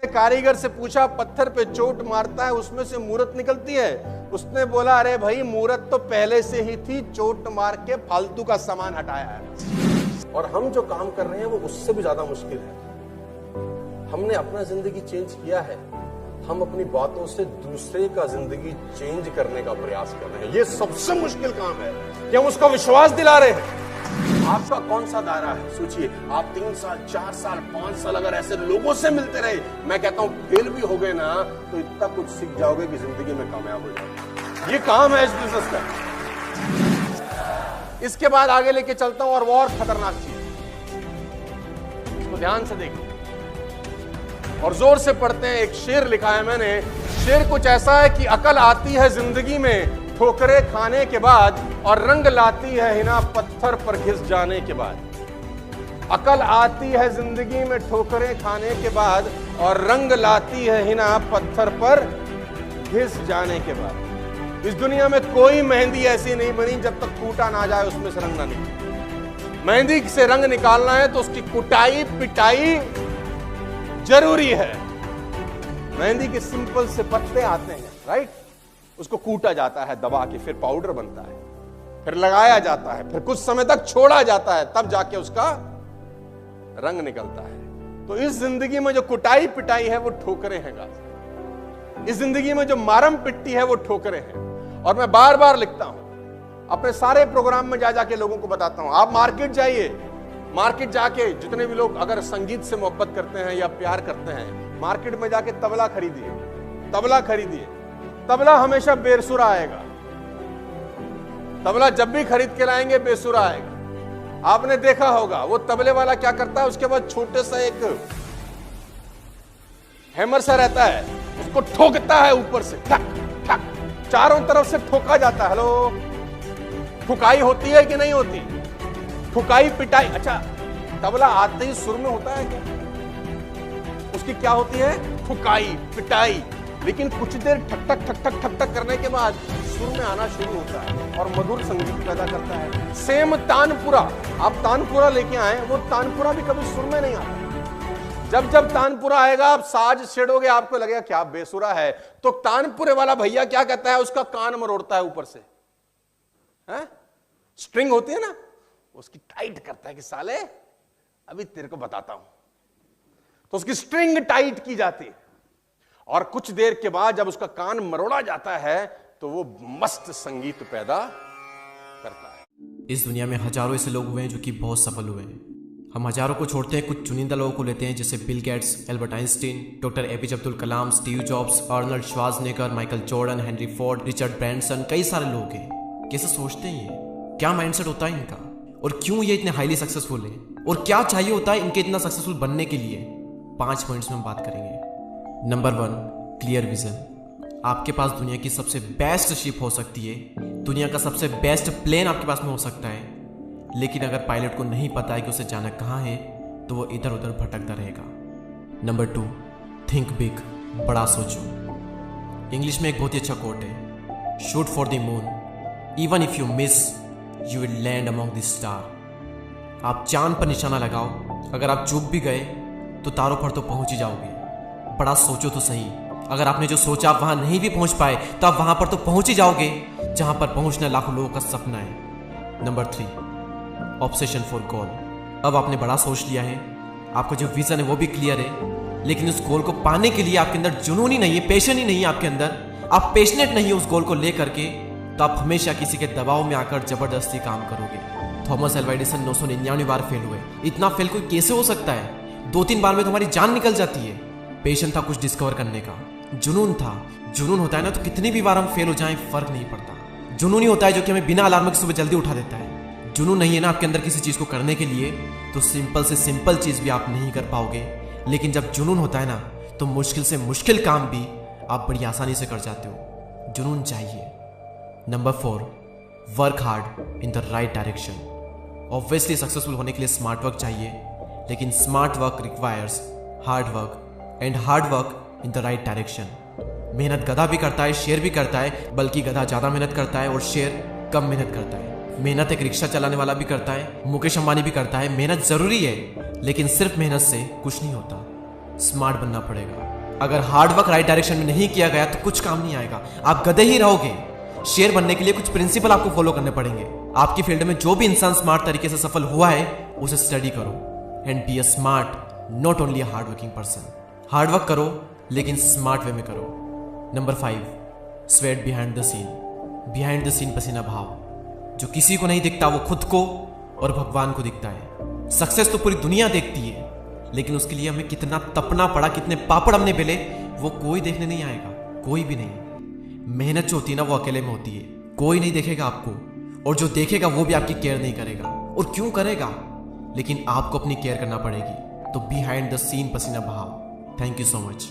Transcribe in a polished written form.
कारीगर से पूछा, पत्थर पे चोट मारता है उसमें से मूरत निकलती है? उसने बोला, अरे भाई मूरत तो पहले से ही थी, चोट मार के फालतू का सामान हटाया है। और हम जो काम कर रहे हैं वो उससे भी ज्यादा मुश्किल है। हमने अपना जिंदगी चेंज किया है, हम अपनी बातों से दूसरे का जिंदगी चेंज करने का प्रयास कर रहे हैं। ये सबसे मुश्किल काम है कि हम उसका विश्वास दिला रहे हैं। आपका कौन सा दायरा है? सोचिए, आप 3 साल 4 साल 5 साल अगर ऐसे लोगों से मिलते रहे, मैं कहता हूं फेल भी हो गए ना तो इतना कुछ सीख जाओगे कि जिंदगी में कामयाब हो जाओगे। ये काम है इस बिजनेस का। इसके बाद आगे लेके चलता हूं और खतरनाक चीज, इसको ध्यान से देखिए और जोर से पढ़ते हैं। एक शेर लिखा है मैंने, शेर कुछ ऐसा है कि अकल आती है जिंदगी में ठोकरे खाने के बाद और रंग लाती है हिना पत्थर पर घिस जाने के बाद। अकल आती है जिंदगी में ठोकरे खाने के बाद और रंग लाती है हिना पत्थर पर घिस जाने के बाद। इस दुनिया में कोई मेहंदी ऐसी नहीं बनी जब तक कूटा ना जाए उसमें से रंग ना निकले। मेहंदी से रंग निकालना है तो उसकी कुटाई पिटाई जरूरी है। मेहंदी के सिंपल से पत्ते आते हैं, राइट? उसको कूटा जाता है दबा के, फिर पाउडर बनता है, फिर लगाया जाता है, फिर कुछ समय तक छोड़ा जाता है, तब जाके उसका रंग निकलता है। तो इस जिंदगी में जो कुटाई पिटाई है वो ठोकरे हैं गाइस। इस जिंदगी में जो मारम पिट्टी है वो ठोकरे हैं। और मैं बार बार लिखता हूं, अपने सारे प्रोग्राम में जा जाके लोगों को बताता हूं, आप मार्केट जाइए, मार्केट जाके जितने भी लोग अगर संगीत से मोहब्बत करते हैं या प्यार करते हैं, मार्केट में जाके तबला खरीदिए, तबला खरीदिए। तबला हमेशा बेसुरा आएगा। तबला जब भी खरीद के लाएंगे बेसुरा आएगा। आपने देखा होगा वो तबले वाला क्या करता है, उसके बाद छोटे सा एक हैमर सा रहता है, उसको ठोकता है ऊपर से, ठक ठक, चारों तरफ से ठोका जाता है। हेलो, ठुकाई होती है कि नहीं होती? ठुकाई पिटाई। अच्छा, तबला आते ही सुर में होता है क्या? उसकी क्या होती है? ठुकाई पिटाई। लेकिन कुछ देर ठक ठक ठक ठक ठक ठक करने के बाद सुर में आना शुरू होता है और मधुर संगीत पैदा करता है। सेम तानपुरा, आप तानपुरा लेके आए, वो तानपुरा भी कभी सुर में नहीं आता। जब जब तानपुरा आएगा आप साज छेड़ोगे, आपको लगेगा क्या बेसुरा है। तो तानपुरे वाला भैया क्या कहता है, उसका कान मरोड़ता है ऊपर से, है? स्ट्रिंग होती है ना, उसकी टाइट करता है कि साले अभी तेरे को बताता हूं। तो उसकी स्ट्रिंग टाइट की जाती है और कुछ देर के बाद जब उसका कान मरोड़ा जाता है तो वो मस्त संगीत पैदा करता है। इस दुनिया में हजारों ऐसे लोग हुए हैं जो कि बहुत सफल हुए हैं। हम हजारों को छोड़ते हैं, कुछ चुनिंदा लोगों को लेते हैं, जैसे Bill Gates, Albert Einstein, doctor APJ Abdul Kalam, Steve Jobs, Arnold Schwarzenegger, Michael Jordan, Henry Ford, Richard Branson, कई सारे लोग हैं। कैसे सोचते हैं ये? क्या माइंडसेट होता है इनका? और क्यों ये इतने हाईली सक्सेसफुल है? और क्या चाहिए होता है इनके इतना सक्सेसफुल बनने के लिए? 5 पॉइंट्स में हम बात करेंगे। Number 1, clear vision. आपके पास दुनिया की सबसे बेस्ट शिप हो सकती है, दुनिया का सबसे बेस्ट प्लेन आपके पास में हो सकता है, लेकिन अगर पायलट को नहीं पता है कि उसे जाना कहाँ है तो वो इधर उधर भटकता रहेगा। नंबर 2, थिंक बिग, बड़ा सोचो। इंग्लिश में एक बहुत ही अच्छा कोट है, shoot for the moon, even if you miss you will land among the star. आप चांद पर निशाना लगाओ, अगर आप चूक भी गए तो तारों पर तो पहुंच ही जाओगे। बड़ा सोचो तो सही, अगर आपने जो सोचा आप वहां नहीं भी पहुंच पाए तो आप वहां पर तो पहुंच ही जाओगे जहां पर पहुंचना लाखों लोगों का सपना है। नंबर 3, ऑब्सेशन फॉर गोल। अब आपने बड़ा सोच लिया है, आपका जो विजन है वो भी क्लियर है, लेकिन उस गोल को पाने के लिए आपके अंदर जुनून ही नहीं है, पैशन ही नहीं है आपके अंदर, आप पैशनेट नहीं है उस गोल को लेकर के, तो आप हमेशा किसी के दबाव में आकर जबरदस्ती काम करोगे। थॉमस एल्वा एडिसन 999 बार फेल हुए। इतना फेल कोई कैसे हो सकता है? 2-3 बार में तुम्हारी जान निकल जाती है। पेशेंस था कुछ डिस्कवर करने का, जुनून था। जुनून होता है ना तो कितनी भी बार हम फेल हो जाएं फर्क नहीं पड़ता। जुनून ही होता है जो कि हमें बिना अलार्म के सुबह जल्दी उठा देता है। जुनून नहीं है ना आपके अंदर किसी चीज को करने के लिए तो सिंपल से सिंपल चीज भी आप नहीं कर पाओगे। लेकिन जब जुनून होता है ना तो मुश्किल से मुश्किल काम भी आप बड़ी आसानी से कर जाते हो। जुनून चाहिए। Number 4, work hard in the right direction. Obviously successful होने के लिए स्मार्ट वर्क चाहिए, लेकिन smart work requires hard work and hard work in the right direction. मेहनत गधा भी करता है, शेर भी करता है, बल्कि गधा ज़्यादा मेहनत करता है और शेर कम मेहनत करता है। मेहनत एक रिक्शा चलाने वाला भी करता है, मुकेश अंबानी भी करता है। मेहनत ज़रूरी है, लेकिन सिर्फ मेहनत से कुछ नहीं होता। स्मार्ट बनना पड़ेगा। अगर हार्डवर्क राइट डायरेक्शन में नहीं किया गया तो कुछ काम नहीं आएगा, आप गधे ही रहोगे। शेर बनने के लिए कुछ प्रिंसिपल आपको फॉलो करने पड़ेंगे। आपकी फील्ड में जो भी इंसान स्मार्ट तरीके से सफल हुआ है उसे स्टडी करो and be a smart, not only a hard working person. Hard work करो लेकिन स्मार्ट वे में करो। Number 5, sweat behind the scene. Behind the scene पसीना भाव। जो किसी को नहीं दिखता वो खुद को और भगवान को दिखता है। सक्सेस तो पूरी दुनिया देखती है, लेकिन उसके लिए हमें कितना तपना पड़ा, कितने पापड़ हमने बेले, वो कोई देखने नहीं आएगा, कोई भी नहीं। मेहनत जो होती है ना वो अकेले में होती है, कोई नहीं देखेगा आपको, और जो देखेगा वो भी आपकी केयर नहीं करेगा। और क्यों करेगा? लेकिन आपको अपनी केयर करना पड़ेगी। तो बिहाइंड द सीन पसीना बहाओ। Thank you so much.